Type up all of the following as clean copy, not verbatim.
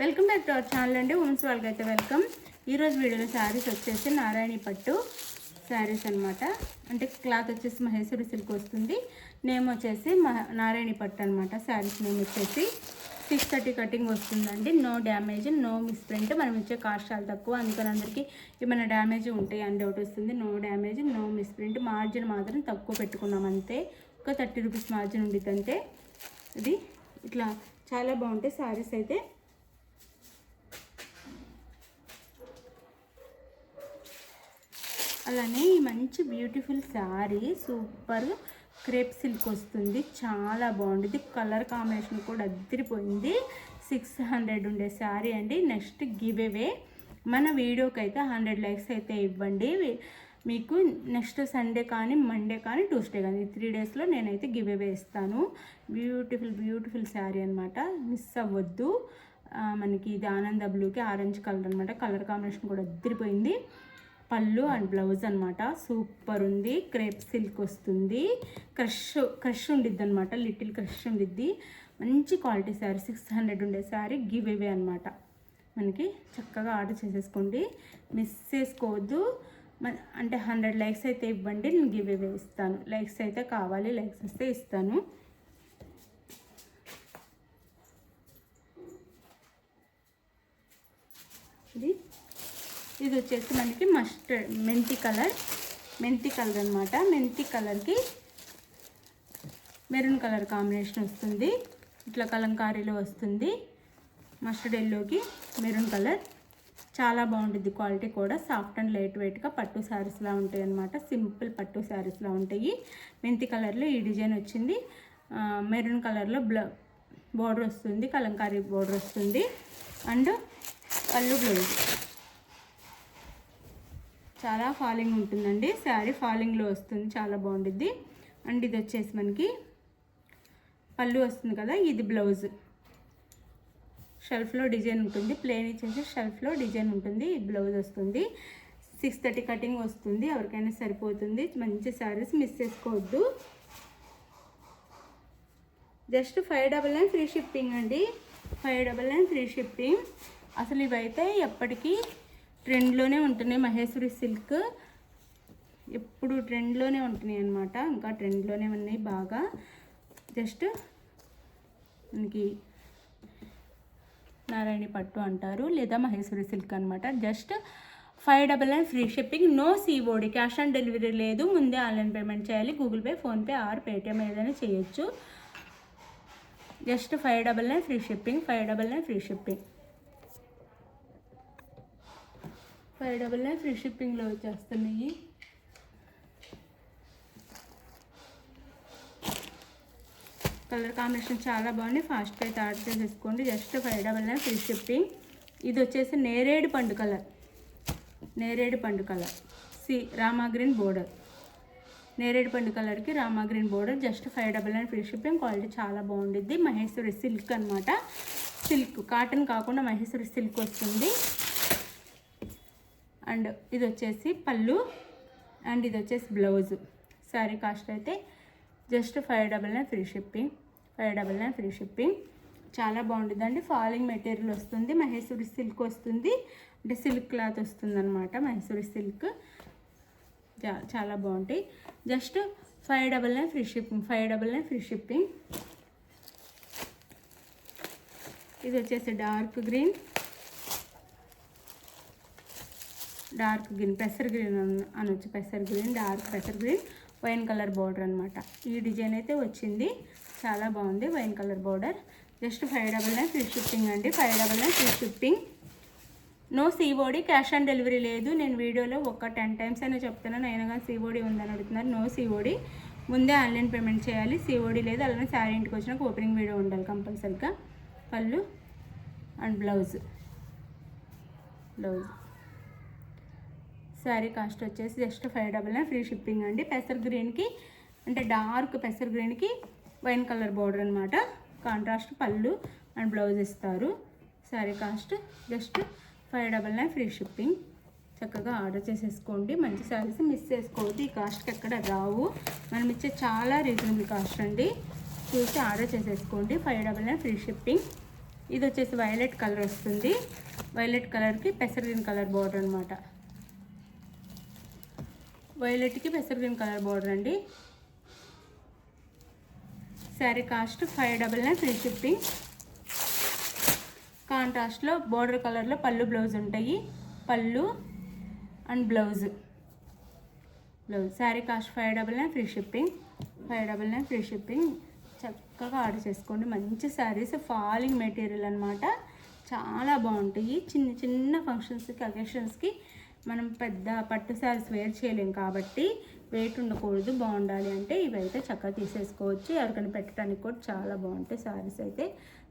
Welcome back to our channel అండి. Women's వాళ్ళకి అయితే వెల్కమ్. ఈరోజు వీడియోలో శారీస్ వచ్చేసి నారాయణి పట్టు శారీస్ అనమాట. అంటే క్లాత్ వచ్చేసి మహేశ్వరి సిల్క్ వస్తుంది. నేమ్ వచ్చేసి నారాయణి పట్టు అనమాట. శారీస్ నేమ్ వచ్చేసి 630 కటింగ్ వస్తుందండి. No damage, no misprint. మనం ఇచ్చే కాస్ట్ చాలా తక్కువ, అందుకని అందరికీ ఏమైనా డ్యామేజ్ ఉంటాయి అని డౌట్ వస్తుంది. No damage, no misprint. Margin మాత్రం తక్కువ పెట్టుకున్నాం అంతే. ఒక 30 రూపీస్ మార్జిన్ ఉండిద్ది అంతే. ఇది ఇట్లా చాలా బాగుంటాయి శారీస్ అయితే. అలానే ఈ మంచి beautiful sari super crepe silk వస్తుంది. చాలా బాగుంటుంది. కలర్ కాంబినేషన్ కూడా అదిరిపోయింది. 600 ఉండే శారీ అండి. నెక్స్ట్ గివ్ అవే మన వీడియోకి అయితే 100 లైక్స్ అయితే ఇవ్వండి. మీకు నెక్స్ట్ సండే కానీ, మండే కానీ, ట్యూస్డే కానీ 3 డేస్లో నేనైతే గివ్ అవే ఇస్తాను. బ్యూటిఫుల్ శారీ అనమాట. మిస్ అవ్వద్దు. మనకి ఇది ఆనంద బ్లూకి ఆరెంజ్ కలర్ అనమాట. కలర్ కాంబినేషన్ కూడా అదిరిపోయింది. పళ్ళు అండ్ బ్లౌజ్ అనమాట. సూపర్ ఉంది. క్రేప్ సిల్క్ వస్తుంది. క్రష్ ఉండిద్ది అనమాట. లిటిల్ క్రష్ ఉండిద్ది. మంచి క్వాలిటీ శారీ. 600 ఉండే శారీ గివ్ అవే అనమాట. మనకి చక్కగా ఆర్డర్ చేసేసుకోండి, మిస్ చేసుకోవద్దు. అంటే 100 లైక్స్ అయితే ఇవ్వండి, నేను గివ్ అవే ఇస్తాను. లైక్స్ అయితే కావాలి, లైక్స్ వస్తే ఇస్తాను. ఇది వచ్చేసి మనకి మెంతి కలర్ అనమాట. మెంతి కలర్కి మెరూన్ కలర్ కాంబినేషన్ వస్తుంది. ఇట్లా కలంకారీలో వస్తుంది. మస్టర్డ్ ఎల్లోకి మెరూన్ కలర్. చాలా బాగుంటుంది. క్వాలిటీ కూడా సాఫ్ట్ అండ్ లైట్ వెయిట్గా పట్టు శారీస్లా ఉంటాయి అన్నమాట. సింపుల్ పట్టు శారీస్లా ఉంటాయి. మెంతి కలర్లో ఈ డిజైన్ వచ్చింది. మెరూన్ కలర్లో బోర్డర్ వస్తుంది. కలంకారీ బోర్డర్ వస్తుంది. అండ్ పళ్ళు బ్లౌజ్. చాలా ఫాలింగ్ ఉంటుందండి. శారీ ఫాలింగ్లో వస్తుంది. చాలా బాగుంటుంది. అండ్ ఇది వచ్చేసి మనకి పళ్ళు వస్తుంది కదా, ఇది బ్లౌజ్. షెల్ఫ్లో డిజైన్ ఉంటుంది. ప్లెయిన్ ఇచ్చేసి షెల్ఫ్లో డిజైన్ ఉంటుంది. ఈ బ్లౌజ్ వస్తుంది. 630 కటింగ్ వస్తుంది. ఎవరికైనా సరిపోతుంది. మంచి శారీస్, మిస్ చేసుకోవద్దు. జస్ట్ 599 ఫ్రీ షిప్పింగ్ అండి. 599 ఫ్రీ షిప్పింగ్. అసలు ఇవైతే ఎప్పటికీ ట్రెండ్లోనే ఉంటున్నాయి. మహేశ్వరి సిల్క్ ఎప్పుడు ట్రెండ్లోనే ఉంటున్నాయి అన్నమాట. ఇంకా ట్రెండ్లోనే ఉన్నాయి బాగా. జస్ట్ మనకి నారాయణి పట్టు అంటారు, లేదా మహేశ్వరి సిల్క్ అనమాట. Just 599 free shipping. No COD, cash on delivery లేదు. ముందే ఆన్లైన్ పేమెంట్ చేయాలి. Google Pay, PhonePe or Paytm ఏదైనా చేయొచ్చు. Just 599 free shipping. 599 free shipping. 599 free షిప్పింగ్లో వచ్చేస్తున్నాయి. కలర్ కాంబినేషన్ చాలా బాగుంది. ఫాస్ట్గా అయితే ఆర్డర్ చేసేసుకోండి. Just 599 free shipping. ఇది వచ్చేసి నేరేడు పండు కలర్ రామా గ్రీన్ బోర్డర్. నేరేడు పండు కలర్కి Rama green border. Just 599 free shipping. Quality చాలా బాగుంటుంది. మహేశ్వరి సిల్క్ అనమాట. సిల్క్ కాటన్ కాకుండా మహేశ్వరి సిల్క్ వస్తుంది. అండ్ ఇది వచ్చేసి పళ్ళు అండ్ ఇది వచ్చేసి బ్లౌజ్. శారీ కాస్ట్ అయితే just 599 free shipping. 599 free shipping. చాలా బాగుంటుందండి. ఫాలింగ్ మెటీరియల్ వస్తుంది. మహేశ్వరి సిల్క్ వస్తుంది. అంటే సిల్క్ క్లాత్ వస్తుంది అనమాట. మహేశ్వరి సిల్క్ చాలా బాగుంటాయి. Just 599 free shipping. 599 free shipping. ఇది వచ్చేసి డార్క్ గ్రీన్ పెసర్ గ్రీన్ అనొచ్చు. డార్క్ పెసర్ గ్రీన్ వైన్ కలర్ బోర్డర్ అనమాట. ఈ డిజైన్ అయితే వచ్చింది. చాలా బాగుంది. Wine colour border. Just 599 free shipping అండి. 599 free shipping. No COD, cash on delivery లేదు. నేను వీడియోలో ఒక 10 టైమ్స్ అయినా చెప్తున్నాను, అయినా కానీ సిఓడి ఉందని అడుగుతున్నారు. No COD. ముందే ఆన్లైన్ పేమెంట్ చేయాలి. సిఓడి లేదు. అలానే శారీ ఇంటికి వచ్చినాక ఓపెనింగ్ వీడియో ఉండాలి కంపల్సరీగా. పళ్ళు అండ్ బ్లౌజ్. శారీ కాస్ట్ వచ్చేసి జస్ట్ 599 ఫ్రీ షిప్పింగ్ అండి. పెసర్ గ్రీన్కి అంటే డార్క్ పెసర్ గ్రీన్కి వైన్ కలర్ బోర్డర్ అనమాట. కాంట్రాస్ట్ పళ్ళు అండ్ బ్లౌజ్ ఇస్తారు. Sari cost just 599 free shipping. చక్కగా ఆర్డర్ చేసేసుకోండి. మంచి శారీస్ మిస్ చేసుకోవద్దు. ఈ కాస్ట్కి ఎక్కడ రావు. మనం ఇచ్చే చాలా రీజనబుల్ కాస్ట్ అండి. చూసి ఆర్డర్ చేసేసుకోండి. 599 ఫ్రీ షిప్పింగ్. ఇది వచ్చేసి వైలెట్ కలర్ వస్తుంది. వైలెట్ కలర్కి పెసర్ గ్రీన్ కలర్ బార్డర్ అనమాట. వైలెట్కి పెసర్ గ్రీన్ కలర్ బార్డర్ అండి. Sari cost 599 free shipping. కాంట్రాస్ట్లో బార్డర్ కలర్లో పళ్ళు బ్లౌజ్ ఉంటాయి. పళ్ళు and blouse sari cost 599 free shipping. 599 free shipping. చక్కగా ఆర్డర్ చేసుకోండి. మంచి శారీస్, ఫాలింగ్ మెటీరియల్ అనమాట. చాలా బాగుంటాయి. చిన్న చిన్న ఫంక్షన్స్కి, అకేషన్స్కి మనం పెద్ద పట్టు శారీస్ వేర్ చేయలేం కాబట్టి వెయిట్ ఉండకూడదు, బాగుండాలి అంటే ఇవైతే చక్కగా తీసేసుకోవచ్చు. ఎవరికైనా పెట్టడానికి కూడా చాలా బాగుంటాయి శారీస్ అయితే.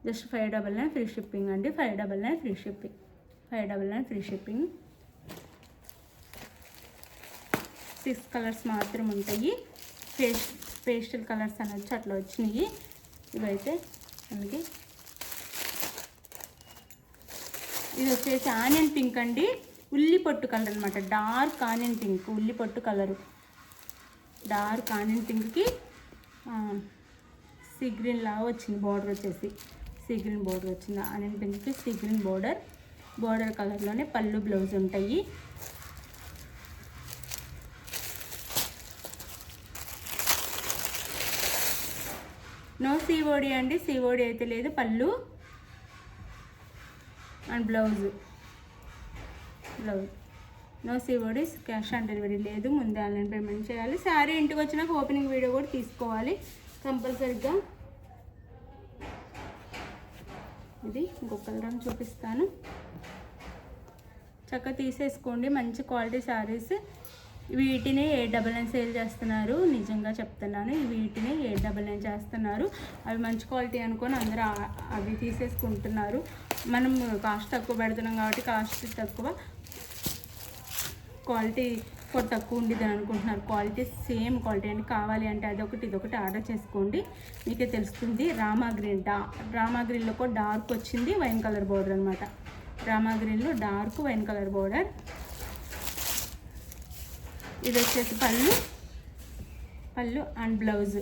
జస్ట్ 599 ఫ్రీ షిప్పింగ్ అండి. 599 free shipping. 599 free shipping. 6 colours మాత్రం ఉంటాయి. పేస్టల్ కలర్స్ అనొచ్చు, అట్లా వచ్చినాయి ఇవైతే మనకి. ఇది వచ్చేసి ఆనియన్ పింక్ అండి. ఉల్లి పొట్టు కలర్ అనమాట. డార్క్ ఆనియన్ పింక్, ఉల్లి పొట్టు కలరు. డార్క్ ఆనియన్ పింక్కి సీ గ్రీన్ లాగా వచ్చింది బార్డర్ వచ్చేసి. సీ గ్రీన్ బార్డర్ వచ్చింది. ఆనియన్ పింక్కి సీ గ్రీన్ బార్డర్. బార్డర్ కలర్లోనే పళ్ళు బ్లౌజ్ ఉంటాయి. నో సిఓడి అండి. సిఓడి అయితే లేదు. పళ్ళు and blouse. No COD. Cash on delivery లేదు. ముందే ఆన్లైన్ పేమెంట్ చేయాలి. శారీ ఇంటికి వచ్చినాక ఓపెనింగ్ వీడియో కూడా తీసుకోవాలి కంపల్సరీగా. ఇది ఇంకొక కలర్ చూపిస్తాను. చక్కగా తీసేసుకోండి. మంచి క్వాలిటీ శారీస్. వీటిని 899 సేల్ చేస్తున్నారు. నిజంగా చెప్తున్నాను, వీటిని 899 చేస్తున్నారు. అవి మంచి క్వాలిటీ అనుకొని అందరూ అవి తీసేసుకుంటున్నారు. మనం కాస్ట్ తక్కువ పెడుతున్నాం కాబట్టి కాస్ట్ తక్కువ, క్వాలిటీ కూడా తక్కువ ఉండేది అనుకుంటున్నారు. క్వాలిటీ సేమ్ క్వాలిటీ అండి. కావాలి అంటే అదొకటి ఇదొకటి ఆర్డర్ చేసుకోండి, మీకే తెలుస్తుంది. రామా గ్రీన్లో కూడా డార్క్ వచ్చింది, వైన్ కలర్ బోర్డర్ అనమాట. రామా గ్రీన్లో డార్క్ వైన్ కలర్ బోర్డర్. ఇది వచ్చేసి పళ్ళు అండ్ బ్లౌజ్.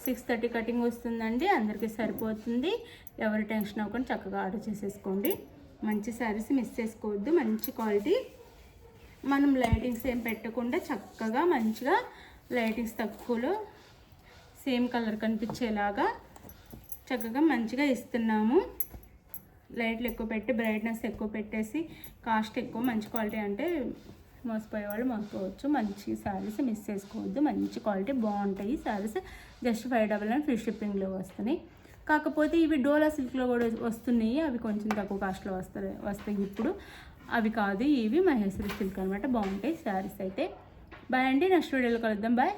630 కటింగ్ వస్తుందండి. అందరికీ సరిపోతుంది. ఎవరు టెన్షన్ అవ్వకుండా చక్కగా ఆర్డర్ చేసేసుకోండి. మంచి శారీస్ మిస్ చేసుకోవద్దు. మంచి క్వాలిటీ. మనం లైటింగ్స్ ఏం పెట్టకుండా చక్కగా మంచిగా లైటింగ్స్ తక్కువలో సేమ్ కలర్ కనిపించేలాగా చక్కగా మంచిగా ఇస్తున్నాము. లైట్లు ఎక్కువ పెట్టి బ్రైట్నెస్ ఎక్కువ పెట్టేసి కాస్ట్ ఎక్కువ, మంచి క్వాలిటీ అంటే మోసపోయే వాళ్ళు మోసపోవచ్చు. మంచి శారీస్ మిస్ చేసుకోవద్దు. మంచి క్వాలిటీ బాగుంటాయి శారీస్. జస్ట్ 599 ఫ్రీ షిప్పింగ్లో వస్తున్నాయి. కాకపోతే ఇవి డోలా సిల్క్లో కూడా వస్తున్నాయి. అవి కొంచెం తక్కువ కాస్ట్లో వస్తాయి ఇప్పుడు. అవి కాదు, ఇవి మహేశ్వరి సిల్క్ అనమాట. బాగుంటాయి శారీస్ అయితే. బాయ్ అండి. నెక్స్ట్ వీడియోలో కలుద్దాం. బాయ్.